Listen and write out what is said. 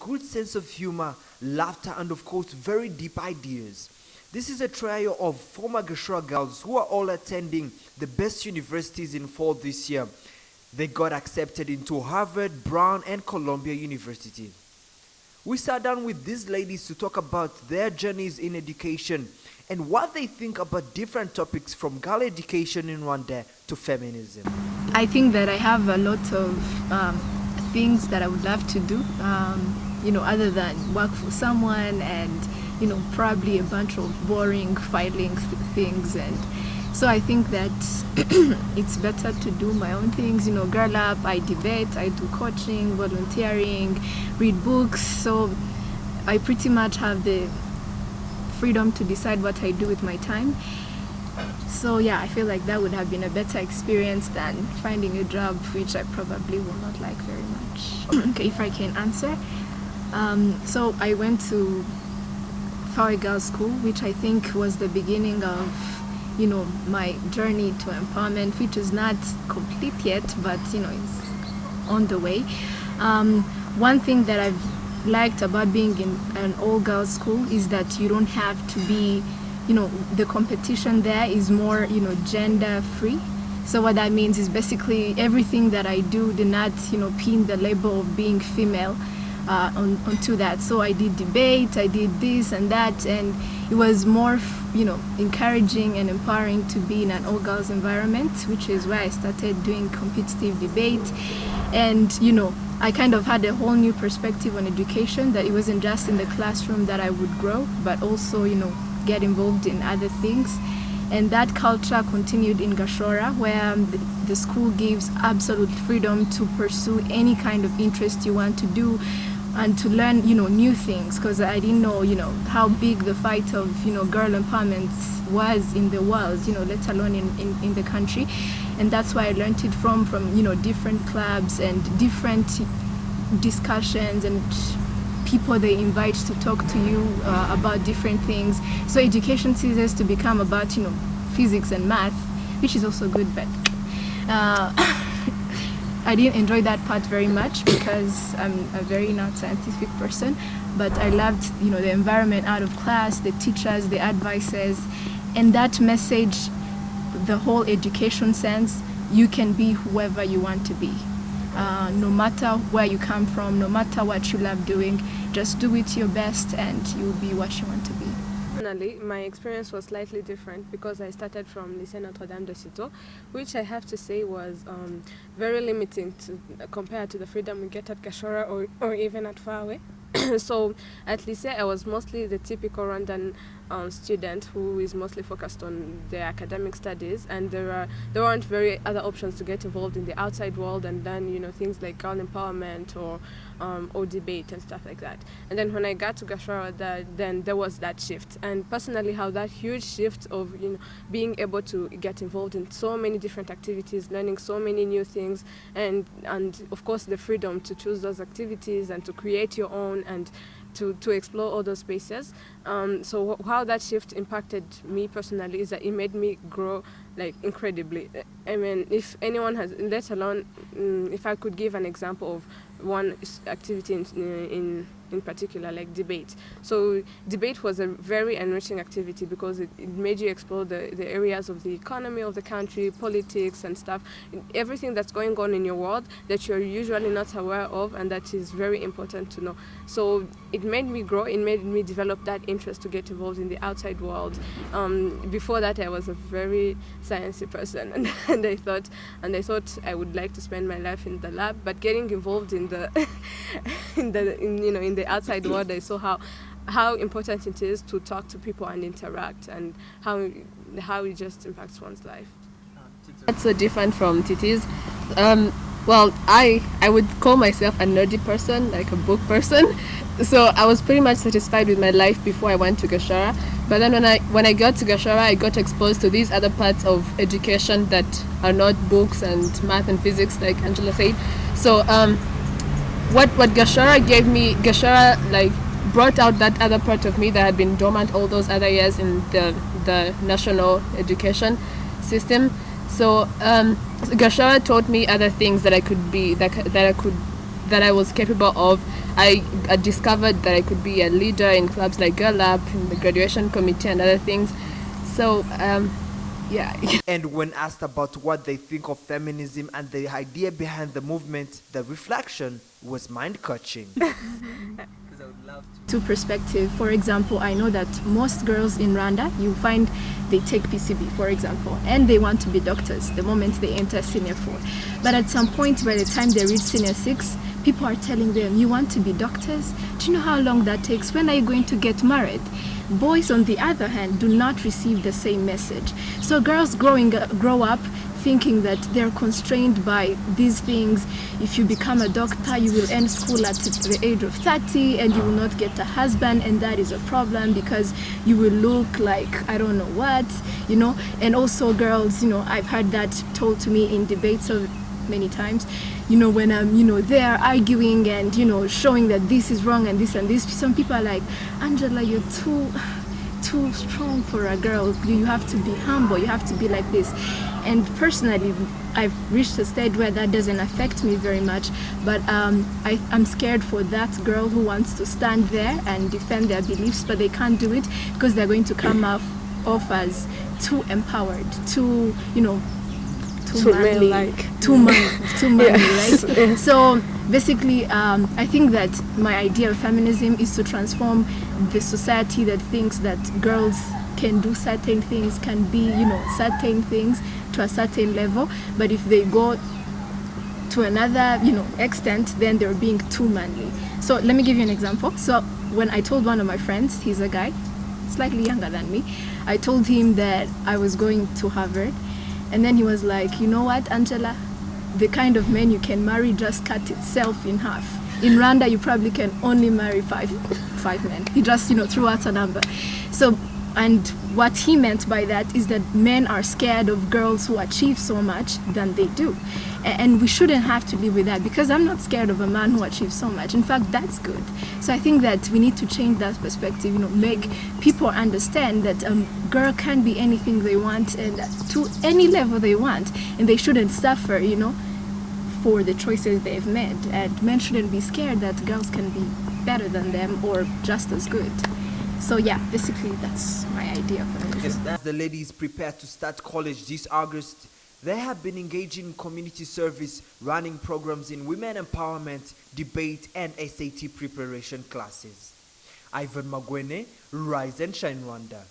good sense of humor, laughter, and of course, very deep ideas. This is a trio of former Gashua girls who are all attending the best universities in fall this year. They got accepted into Harvard, Brown, and Columbia University. We sat down with these ladies to talk about their journeys in education and what they think about different topics from girl education in Rwanda to feminism. I think that I have a lot of things that I would love to do, other than work for someone and, probably a bunch of boring filing things. And so I think that it's better to do my own things, girl up, I debate, I do coaching, volunteering, read books. So I pretty much have the freedom to decide what I do with my time. So yeah, I feel like that would have been a better experience than finding a job which I probably will not like very much. Okay, if I can answer. So I went to Fawe Girls School, which I think was the beginning of my journey to empowerment, which is not complete yet, but it's on the way. One thing that I've liked about being in an all-girls school is that you don't have to be, the competition there is more, gender free. So what that means is basically everything that I do not, pin the label of being female onto that. So I did debate, I did this and that, and it was more, encouraging and empowering to be in an all-girls environment, which is where I started doing competitive debate. And, I kind of had a whole new perspective on education, that it wasn't just in the classroom that I would grow, but also, get involved in other things. And that culture continued in Gashora, where the school gives absolute freedom to pursue any kind of interest you want to do and to learn, new things, because I didn't know, how big the fight of, girl empowerment was in the world, let alone in the country. And that's why I learned it from different clubs and different discussions and people they invite to talk to you about different things. So education ceases to become about, physics and math, which is also good, but I didn't enjoy that part very much because I'm a very not scientific person, but I loved, the environment out of class, the teachers, the advices, and that message, the whole education sense, you can be whoever you want to be. No matter where you come from, no matter what you love doing, just do it your best and you'll be what you want to be. Personally, my experience was slightly different because I started from Lycée Notre-Dame de Citeaux, which I have to say was very limiting compared to the freedom we get at Gashora or even at Fawe. So at Lycée, I was mostly the typical Rwandan student who is mostly focused on their academic studies, and there weren't very other options to get involved in the outside world and then things like girl empowerment or debate and stuff like that. And then when I got to Gashora, then there was that shift, and personally how that huge shift of being able to get involved in so many different activities, learning so many new things, and of course the freedom to choose those activities and to create your own and to explore all those spaces. So how that shift impacted me personally is that it made me grow like incredibly. I mean, if anyone has, let alone if I could give an example of one activity in particular, like debate. So debate was a very enriching activity because it made you explore the areas of the economy of the country, politics and stuff, everything that's going on in your world that you're usually not aware of, and that is very important to know. So it made me grow, it made me develop that interest to get involved in the outside world. Before that I was a very sciencey person, and I thought I would like to spend my life in the lab, but getting involved in the in the outside world, I saw how important it is to talk to people and interact, and how it just impacts one's life. That's so different from Titi's. Well, I would call myself a nerdy person, like a book person. So I was pretty much satisfied with my life before I went to Gashora. But then when I got to Gashora, I got exposed to these other parts of education that are not books and math and physics, like Angela said. So what Gashora gave me, Gashora brought out that other part of me that had been dormant all those other years in the national education system. So Gashora taught me other things that I could be, that I was capable of, I discovered that I could be a leader in clubs like Girl Up, in the graduation committee and other things. So yeah. And when asked about what they think of feminism and the idea behind the movement, the reflection was mind-catching. To perspective, for example, I know that most girls in Rwanda, you find they take PCB, for example, and they want to be doctors the moment they enter senior 4. But at some point, by the time they reach senior 6, people are telling them, you want to be doctors? Do you know how long that takes? When are you going to get married? Boys, on the other hand, do not receive the same message. So girls grow up thinking that they're constrained by these things. If you become a doctor, you will end school at the age of 30 and you will not get a husband, and that is a problem because you will look like I don't know what, you know. And also girls, you know, I've heard that told to me in debates of many times, you know, when I'm, you know, there arguing and, you know, showing that this is wrong and this, some people are like, Angela, you're too strong for a girl. You have to be humble, you have to be like this. And personally, I've reached a stage where that doesn't affect me very much, but I'm scared for that girl who wants to stand there and defend their beliefs, but they can't do it because they're going to come off as too empowered, too, you know, too manly, Yes. right? So basically, I think that my idea of feminism is to transform the society that thinks that girls can do certain things, can be, you know, certain things to a certain level, but if they go to another, you know, extent, then they're being too manly. So let me give you an example. So when I told one of my friends, he's a guy, slightly younger than me, I told him that I was going to Harvard, and then he was like, you know what, Angela, the kind of men you can marry just cut itself in half. In Rwanda, you probably can only marry five men. He just, you know, threw out a number. So, and what he meant by that is that men are scared of girls who achieve so much than they do. And we shouldn't have to live with that, because I'm not scared of a man who achieves so much. In fact, that's good. So I think that we need to change that perspective, you know, make people understand that a girl can be anything they want and to any level they want, and they shouldn't suffer, you know, for the choices they've made. And men shouldn't be scared that girls can be better than them or just as good. So yeah, basically that's my idea for feminism. As the ladies prepare to start college this August, they have been engaging in community service, running programs in women empowerment, debate, and SAT preparation classes. Ivan Magwene, Rise and Shine Rwanda.